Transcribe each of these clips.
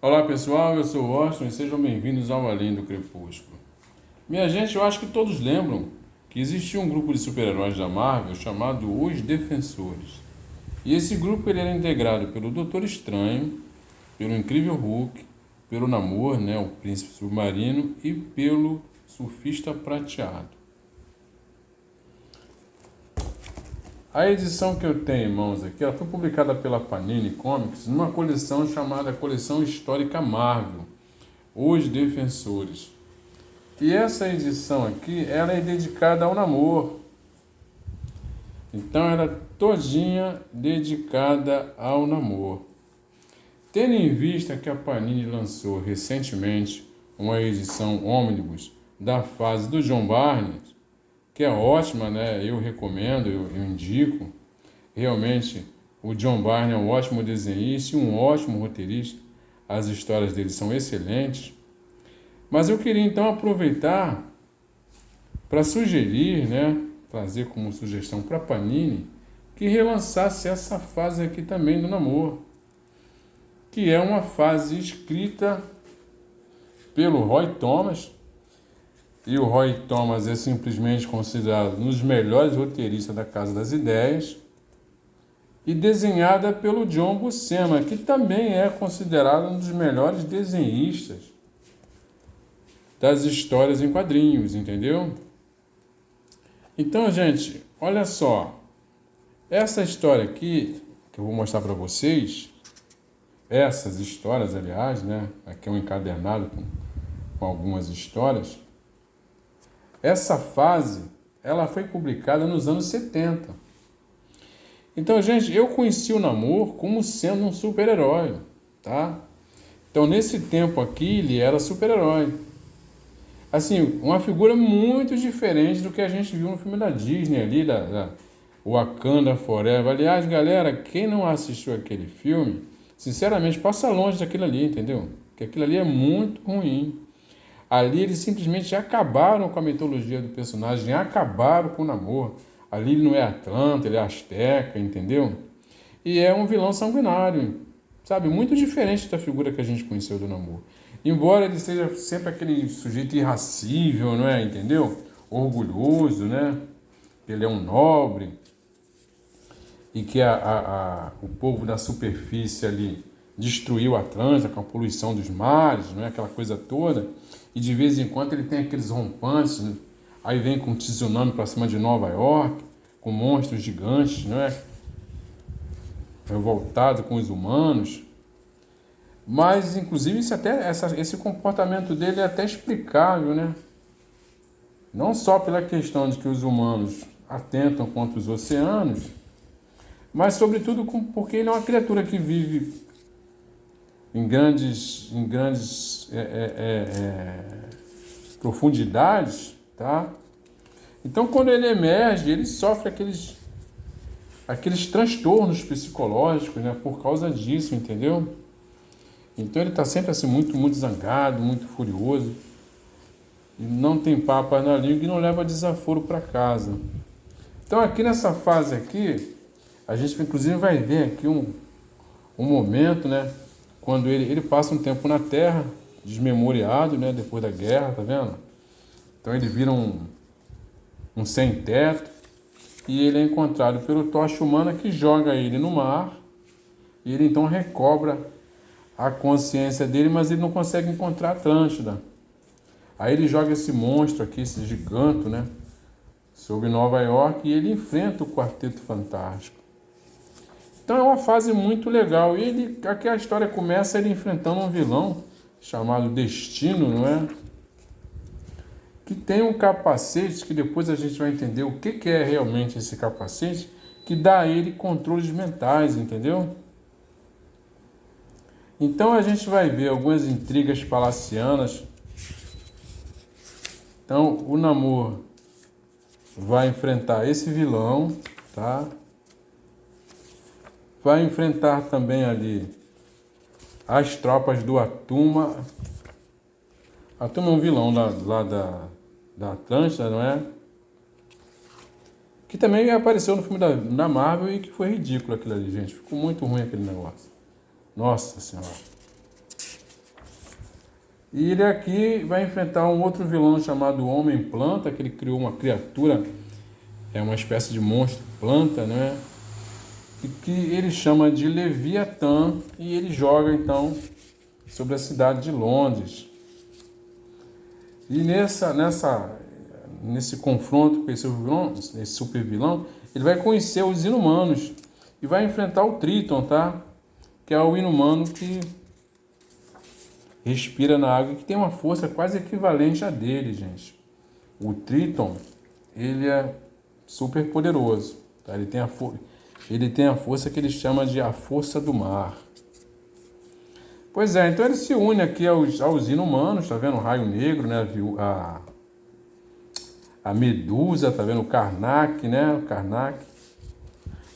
Olá pessoal, eu sou o Austin e sejam bem-vindos ao Além do Crepúsculo. Minha gente, eu acho que todos lembram que existia um grupo de super-heróis da Marvel chamado Os Defensores. E esse grupo ele era integrado pelo Doutor Estranho, pelo Incrível Hulk, pelo Namor, né, o Príncipe Submarino, e pelo Surfista Prateado. A edição que eu tenho em mãos aqui, ela foi publicada pela Panini Comics numa coleção chamada Coleção Histórica Marvel, Os Defensores. E essa edição aqui, ela é dedicada ao Namor. Então, ela é todinha dedicada ao Namor. Tendo em vista que a Panini lançou recentemente uma edição ônibus da fase do John Barnes, que é ótima, né? Eu recomendo, eu indico. Realmente, o John Barnes é um ótimo desenhista e um ótimo roteirista. As histórias dele são excelentes. Mas eu queria então aproveitar para sugerir, né? Trazer como sugestão para a Panini que relançasse essa fase aqui também do Namor, que é uma fase escrita pelo Roy Thomas. E o Roy Thomas é simplesmente considerado um dos melhores roteiristas da Casa das Ideias. E desenhada pelo John Buscema, que também é considerado um dos melhores desenhistas das histórias em quadrinhos, entendeu? Então, gente, olha só. Essa história aqui, que eu vou mostrar para vocês, essas histórias, aliás, né? Aqui é um encadernado com algumas histórias. Essa fase, ela foi publicada nos anos 70. Então, gente, eu conheci o Namor como sendo um super-herói, tá? Então, nesse tempo aqui, ele era super-herói. Assim, uma figura muito diferente do que a gente viu no filme da Disney ali, da Wakanda Forever. Aliás, galera, quem não assistiu aquele filme, sinceramente, passa longe daquilo ali, entendeu? Porque aquilo ali é muito ruim. Ali eles simplesmente acabaram com a mitologia do personagem, acabaram com o Namor. Ali ele não é Atlanta, ele é Azteca, entendeu? E é um vilão sanguinário, sabe? Muito diferente da figura que a gente conheceu do Namor. Embora ele seja sempre aquele sujeito irracível, não é? Entendeu? Orgulhoso, né? Ele é um nobre. E que o povo da superfície ali destruiu a Atlanta com a poluição dos mares, não é? Aquela coisa toda. E de vez em quando ele tem aqueles rompantes, né? Aí vem com um tsunami para cima de Nova York, com monstros gigantes, não é? Revoltado com os humanos. Mas, inclusive, esse comportamento dele é até explicável, né? Não só pela questão de que os humanos atentam contra os oceanos, mas, sobretudo, porque ele é uma criatura que vive em grandes profundidades, tá? Então, quando ele emerge, ele sofre aqueles transtornos psicológicos, né? Por causa disso, entendeu? Então ele está sempre assim muito zangado, muito furioso. E não tem papa na língua e não leva desaforo para casa. Então aqui nessa fase aqui, a gente inclusive vai ver aqui um momento, né? Quando ele passa um tempo na Terra, desmemoriado, né? Depois da guerra, tá vendo? Então ele vira um sem-teto. E ele é encontrado pelo Tocha Humana que joga ele no mar. E ele então recobra a consciência dele, mas ele não consegue encontrar a Atlântida. Aí ele joga esse monstro aqui, esse giganto, né? Sobre Nova York e ele enfrenta o Quarteto Fantástico. Então é uma fase muito legal. E aqui a história começa ele enfrentando um vilão chamado Destino, não é? Que tem um capacete, que depois a gente vai entender o que é realmente esse capacete, que dá a ele controles mentais, entendeu? Então a gente vai ver algumas intrigas palacianas. Então o Namor vai enfrentar esse vilão, tá? Vai enfrentar também ali as tropas do Atuma. Atuma é um vilão lá da Atlântida, não é? Que também apareceu no filme da Marvel e que foi ridículo aquilo ali, gente. Ficou muito ruim aquele negócio. Nossa Senhora. E ele aqui vai enfrentar um outro vilão chamado Homem-Planta, que ele criou uma criatura, é uma espécie de monstro planta, né? E que ele chama de Leviatã, e ele joga então sobre a cidade de Londres. E nesse confronto com esse super vilão, ele vai conhecer os inumanos e vai enfrentar o Tríton, tá? Que é o inumano que respira na água e que tem uma força quase equivalente à dele, gente. O Tríton, ele é super poderoso, tá? Ele tem a força que ele chama de a força do mar. Pois é, então ele se une aqui aos inumanos, tá vendo? O Raio Negro, né? A Medusa, tá vendo? O Karnak, né? O Karnak.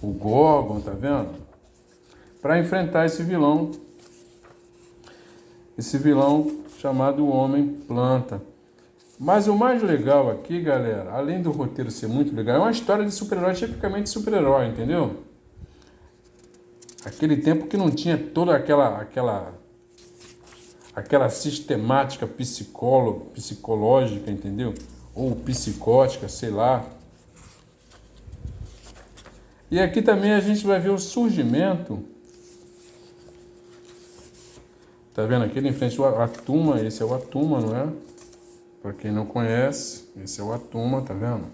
O Gorgon, tá vendo? Para enfrentar esse vilão chamado Homem-Planta. Mas o mais legal aqui, galera, além do roteiro ser muito legal, é uma história de super-herói, tipicamente super-herói, entendeu? Aquele tempo que não tinha toda aquela sistemática psicológica, entendeu? Ou psicótica, sei lá. E aqui também a gente vai ver o surgimento. Tá vendo aqui em frente o Atuma, esse é o Atuma, não é? Para quem não conhece, esse é o Atuma, tá vendo?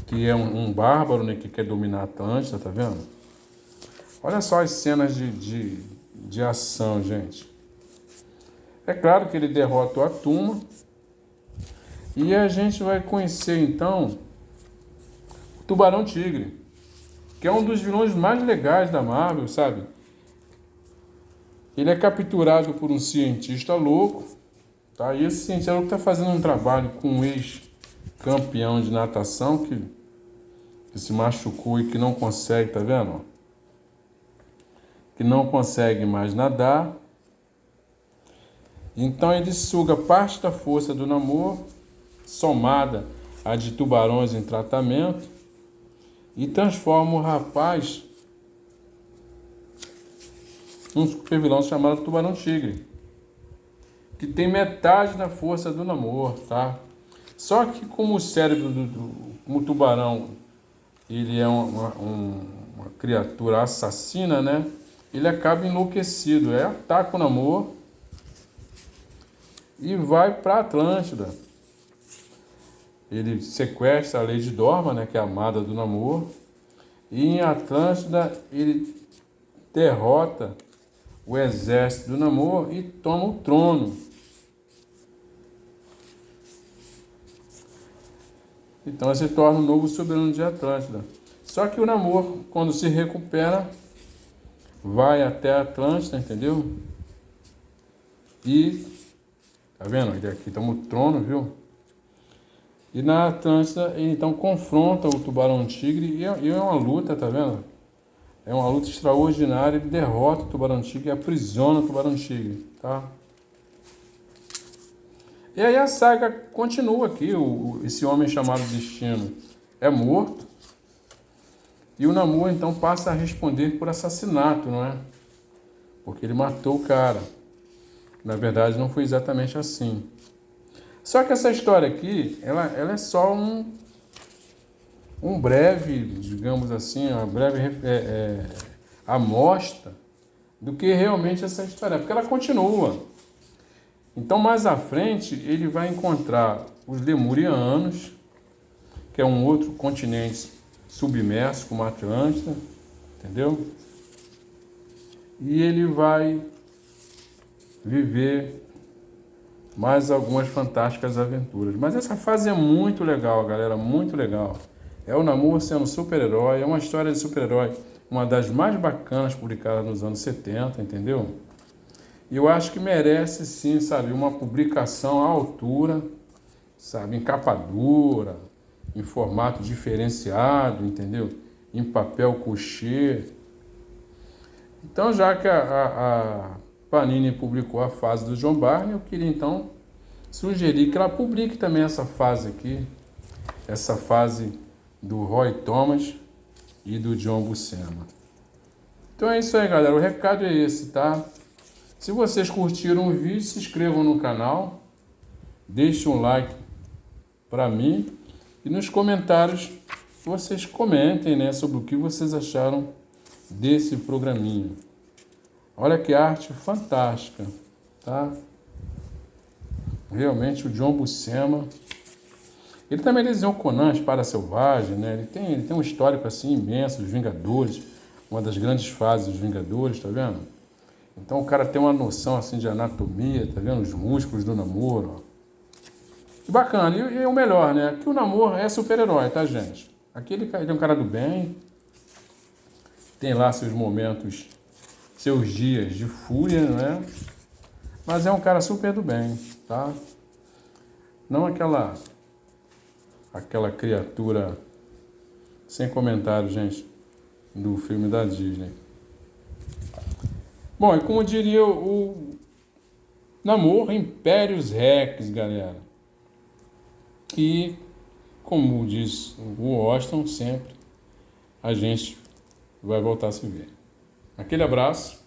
Que é um bárbaro, né, que quer dominar a Atlântida, tá vendo? Olha só as cenas de ação, gente. É claro que ele derrota o Atuma. E a gente vai conhecer, então, o Tubarão Tigre, que é um dos vilões mais legais da Marvel, sabe? Ele é capturado por um cientista louco, tá? E esse cientista louco está fazendo um trabalho com um ex-campeão de natação que se machucou e que não consegue, tá vendo? Que não consegue mais nadar. Então ele suga parte da força do Namor, somada a de tubarões em tratamento, e transforma o rapaz num super vilão chamado Tubarão Tigre, que tem metade da força do Namor, tá? Só que como o cérebro como tubarão, ele é uma criatura assassina, né? Ele acaba enlouquecido, ataca o Namor e vai para Atlântida. Ele sequestra a Lady Dorma, né, que é a amada do Namor, e em Atlântida ele derrota o exército do Namor e toma o trono. Então ele se torna o novo soberano de Atlântida. Só que o Namor, quando se recupera, vai até a Atlântida, entendeu? E, tá vendo? Ele aqui toma o trono, viu? E na Atlântida, ele então confronta o Tubarão Tigre e é uma luta, tá vendo? É uma luta extraordinária, ele derrota o Tubarão Tigre e aprisiona o Tubarão Tigre, tá? E aí a saga continua aqui, esse homem chamado Destino é morto, e o Namor então passa a responder por assassinato, não é? Porque ele matou o cara. Na verdade não foi exatamente assim. Só que essa história aqui, ela é só um breve, digamos assim, uma breve amostra do que realmente essa história é, porque ela continua. Então, mais à frente, ele vai encontrar os Lemurianos, que é um outro continente submerso, como a Atlântida, entendeu? E ele vai viver mais algumas fantásticas aventuras. Mas essa fase é muito legal, galera, muito legal. É o Namor sendo super-herói, é uma história de super-herói, uma das mais bacanas publicadas nos anos 70, entendeu? E eu acho que merece sim, sabe, uma publicação à altura, sabe, em capa dura, em formato diferenciado, entendeu? Em papel couché. Então, já que a Panini publicou a fase do John Barney, eu queria então sugerir que ela publique também essa fase aqui, essa fase do Roy Thomas e do John Buscema. Então é isso aí, galera. O recado é esse, tá? Se vocês curtiram o vídeo, se inscrevam no canal, deixem um like para mim e nos comentários vocês comentem, né, sobre o que vocês acharam desse programinha. Olha que arte fantástica, tá? Realmente o John Buscema. Ele também desenhou Conan, Espada Selvagem, né? Ele tem um histórico assim imenso, os Vingadores, uma das grandes fases dos Vingadores, tá vendo? Então o cara tem uma noção assim de anatomia, tá vendo? Os músculos do Namor, ó. Que bacana, e o melhor, né? Que o Namor é super-herói, tá, gente? Aqui ele é um cara do bem, tem lá seus momentos, seus dias de fúria, né? Mas é um cara super do bem, tá? Não aquela criatura sem comentário, gente, do filme da Disney. Bom, e como diria o Namor, Impérios Rex, galera. E, como diz o Washington sempre, a gente vai voltar a se ver. Aquele abraço.